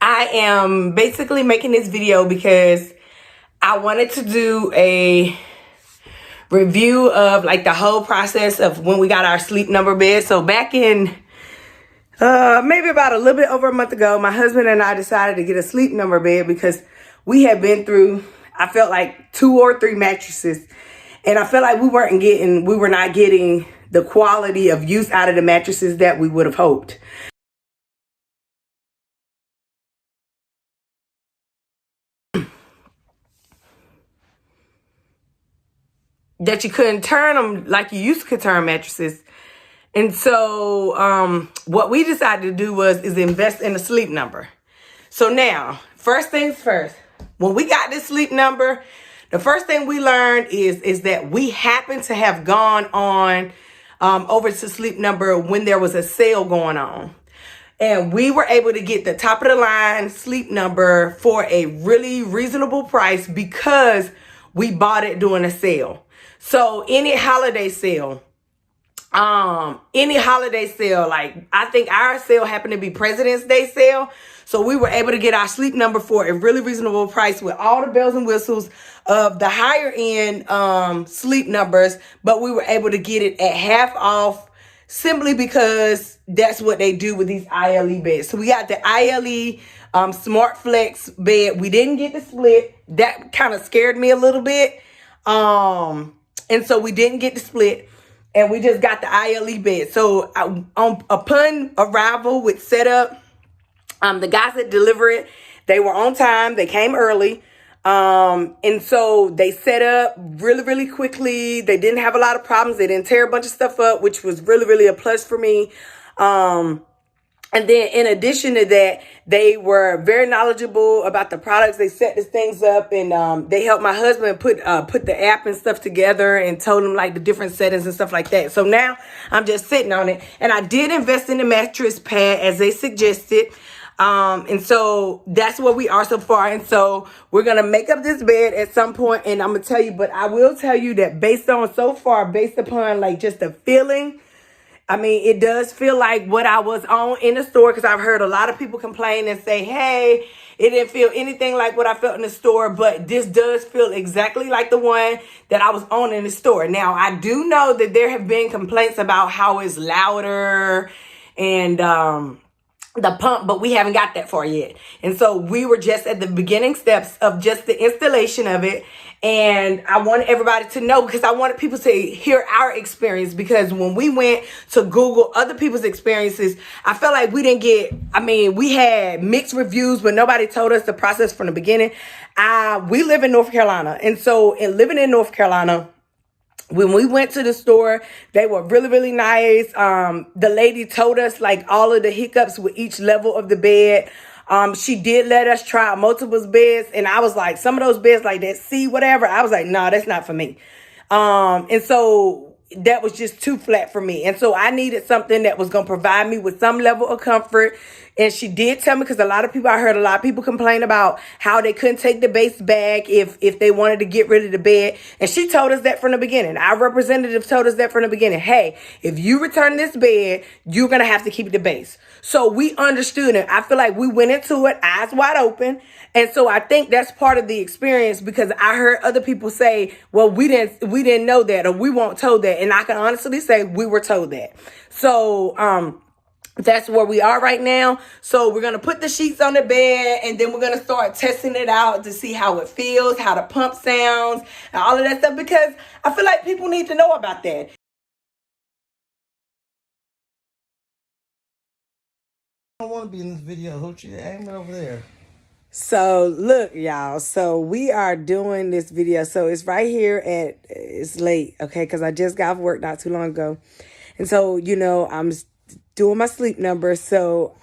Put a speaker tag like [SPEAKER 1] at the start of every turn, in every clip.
[SPEAKER 1] I am basically making this video because I wanted to do a review of like the whole process of when we got our Sleep Number bed. So back in maybe about a little bit over a month ago, my husband and I decided to get a Sleep Number bed because we had been through, I felt like 2 or 3 mattresses, and I felt like we were not getting the quality of use out of the mattresses that we would have hoped. That you couldn't turn them like you used to turn mattresses. And so what we decided to do is invest in a Sleep Number. So now, first things first, when we got this Sleep Number, the first thing we learned is that we happened to have gone on over to Sleep Number when there was a sale going on. And we were able to get the top of the line Sleep Number for a really reasonable price because we bought it during a sale. So any holiday sale, like I think our sale happened to be President's Day sale. So we were able to get our Sleep Number for a really reasonable price with all the bells and whistles of the higher end Sleep Numbers, but we were able to get it at half off simply because that's what they do with these ILE beds. So we got the ILE Smart Flex bed. We didn't get the split. That kind of scared me a little bit. And so we didn't get the split, and we just got the ILE bed. So upon arrival with setup, the guys that deliver it, they were on time. They came early. And so they set up really, really quickly. They didn't have a lot of problems. They didn't tear a bunch of stuff up, which was really, really a plus for me. And then in addition to that, they were very knowledgeable about the products. They set these things up, and they helped my husband put the app and stuff together and told him like the different settings and stuff like that. So now I'm just sitting on it, and I did invest in the mattress pad as they suggested. And so that's where we are so far. And so we're going to make up this bed at some point, and I'm going to tell you, but I will tell you that based upon like just the feeling, I mean, it does feel like what I was on in the store, because I've heard a lot of people complain and say, hey, it didn't feel anything like what I felt in the store, but this does feel exactly like the one that I was on in the store. Now, I do know that there have been complaints about how it's louder and the pump, but we haven't got that far yet. And so we were just at the beginning steps of just the installation of it. And I wanted everybody to know, because I wanted people to hear our experience, because when we went to Google other people's experiences, I felt like we had mixed reviews, but nobody told us the process from the beginning. We live in North Carolina. And so in living in North Carolina, when we went to the store, they were really, really nice. The lady told us like all of the hiccups with each level of the bed. She did let us try out multiple beds, and I was like, some of those beds like that, C whatever, I was like, no, that's not for me. And so that was just too flat for me. And so I needed something that was going to provide me with some level of comfort. And she did tell me, because I heard a lot of people complain about how they couldn't take the base back if they wanted to get rid of the bed. And she told us that from the beginning. Our representative told us that from the beginning. Hey, if you return this bed, you're going to have to keep the base. So we understood it. I feel like we went into it eyes wide open. And so I think that's part of the experience, because I heard other people say, well, we didn't know that, or we weren't told that. And I can honestly say we were told that. So, that's where we are right now. So we're going to put the sheets on the bed, and then we're going to start testing it out to see how it feels, how the pump sounds, and all of that stuff, because I feel like people need to know about that.
[SPEAKER 2] I don't want to be in this video. Hoochie, aim it over there.
[SPEAKER 1] So look, y'all. So we are doing this video. So it's right here it's late, okay? Because I just got off work not too long ago. And so, I'm doing my Sleep Number. So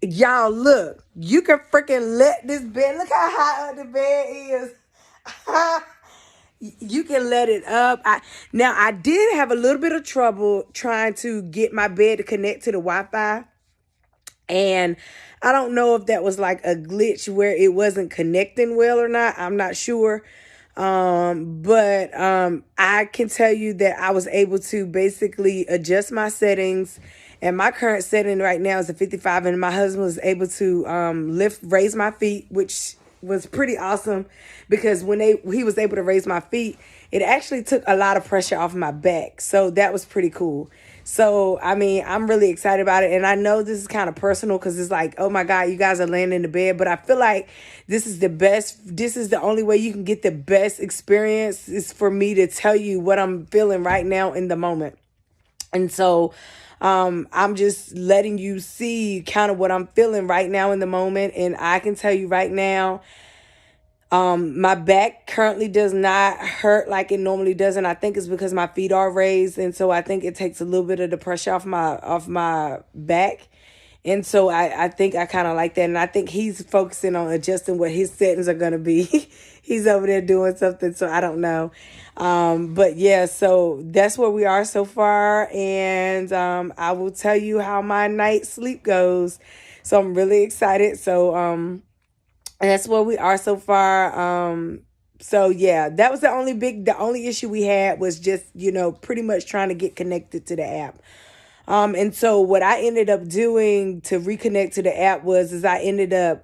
[SPEAKER 1] y'all, look, you can freaking let this bed, look how high up the bed is. You can let it up. Now I did have a little bit of trouble trying to get my bed to connect to the Wi-Fi. And I don't know if that was like a glitch where it wasn't connecting well or not. I'm not sure. But I can tell you that I was able to basically adjust my settings And my current setting right now is a 55, and my husband was able to raise my feet, which was pretty awesome, because when he was able to raise my feet, it actually took a lot of pressure off my back. So that was pretty cool. So, I mean, I'm really excited about it. And I know this is kind of personal because it's like, oh my God, you guys are laying in the bed. But I feel like this is the best. This is the only way you can get the best experience, is for me to tell you what I'm feeling right now in the moment. And so I'm just letting you see kind of what I'm feeling right now in the moment. And I can tell you right now, my back currently does not hurt like it normally does, and I think it's because my feet are raised, and so I think it takes a little bit of the pressure off my back. And so I think I kind of like that, and I think he's focusing on adjusting what his settings are going to be. He's over there doing something, so I don't know. But yeah, so that's where we are so far, and I will tell you how my night's sleep goes. So I'm really excited. So and that's where we are so far. So yeah, that was the only issue we had was just, pretty much trying to get connected to the app. And so what I ended up doing to reconnect to the app is I ended up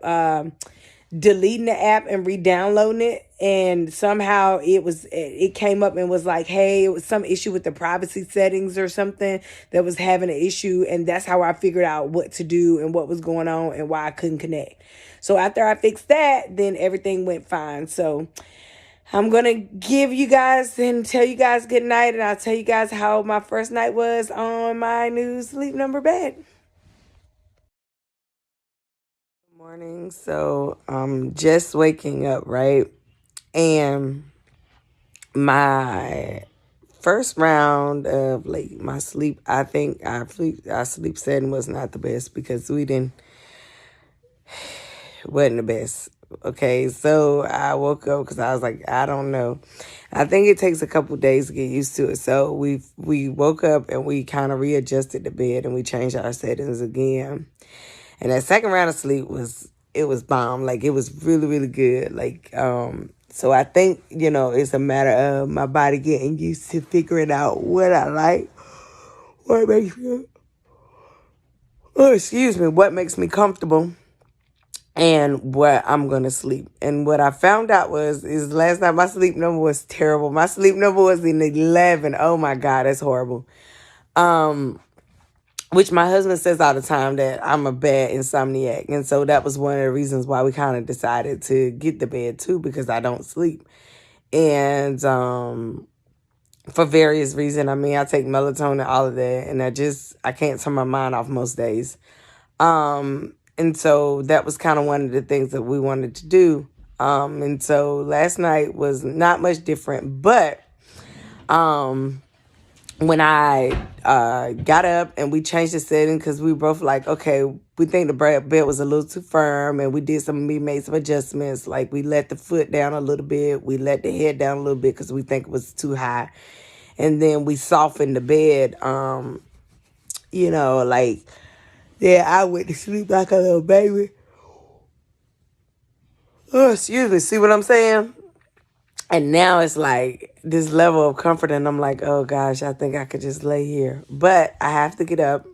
[SPEAKER 1] deleting the app and re-downloading it. And somehow it came up and was like, hey, it was some issue with the privacy settings or something that was having an issue. And that's how I figured out what to do and what was going on and why I couldn't connect. So after I fixed that, then everything went fine. So I'm going to give you guys and tell you guys good night. And I'll tell you guys how my first night was on my new Sleep Number bed. Good morning. So I'm just waking up, right? And my first round of my sleep, I think our sleep setting was not the best because wasn't the best. Okay, so I woke up because I was like, I don't know. I think it takes a couple days to get used to it. So we woke up and we kind of readjusted the bed and we changed our settings again. And that second round of sleep was bomb. Like, it was really, really good. So I think, it's a matter of my body getting used to figuring out what I like, what makes me comfortable, and where I'm going to sleep. And what I found out is last night my sleep number was terrible. My sleep number was an 11. Oh my God, that's horrible. Which my husband says all the time that I'm a bad insomniac. And so that was one of the reasons why we kind of decided to get the bed too, because I don't sleep. And for various reasons. I mean, I take melatonin, all of that, and I can't turn my mind off most days. And so that was kind of one of the things that we wanted to do. And so last night was not much different, but when I got up and we changed the setting, because we both like, okay, we think the bed was a little too firm, and we made some adjustments. Like, we let the foot down a little bit, we let the head down a little bit because we think it was too high, and then we softened the bed. Yeah, I went to sleep like a little baby. Oh, excuse me. See what I'm saying? And now it's like this level of comfort, and I'm like, oh gosh, I think I could just lay here. But I have to get up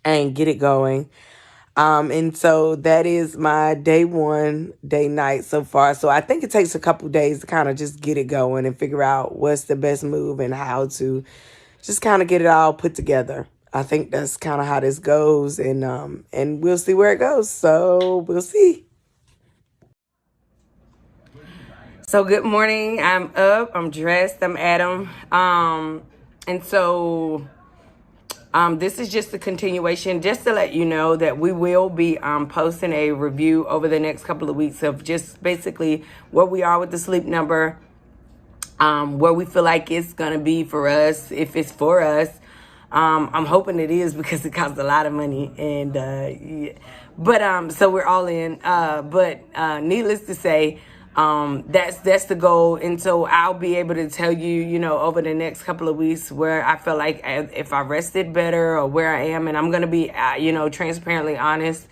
[SPEAKER 1] and get it going. And so that is my day night so far. So I think it takes a couple days to kind of just get it going and figure out what's the best move and how to just kind of get it all put together. I think that's kind of how this goes, and we'll see where it goes. So we'll see. So good morning. I'm up. I'm dressed. I'm Adam. And so this is just a continuation, just to let you know that we will be posting a review over the next couple of weeks of just basically where we are with the Sleep Number, where we feel like it's gonna be for us, if it's for us. I'm hoping it is, because it costs a lot of money, and so we're all in. But needless to say, that's the goal, and so I'll be able to tell you, over the next couple of weeks where I feel like if I rested better or where I am, and I'm gonna be, transparently honest.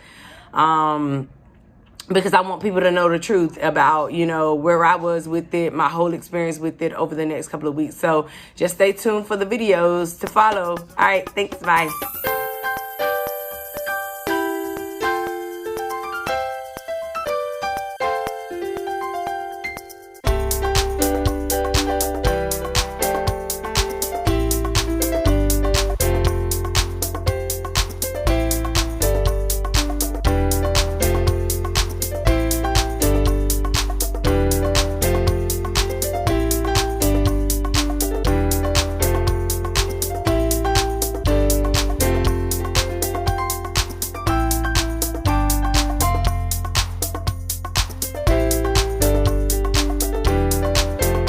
[SPEAKER 1] Because I want people to know the truth about, where I was with it, my whole experience with it over the next couple of weeks. So just stay tuned for the videos to follow. All right, thanks, bye.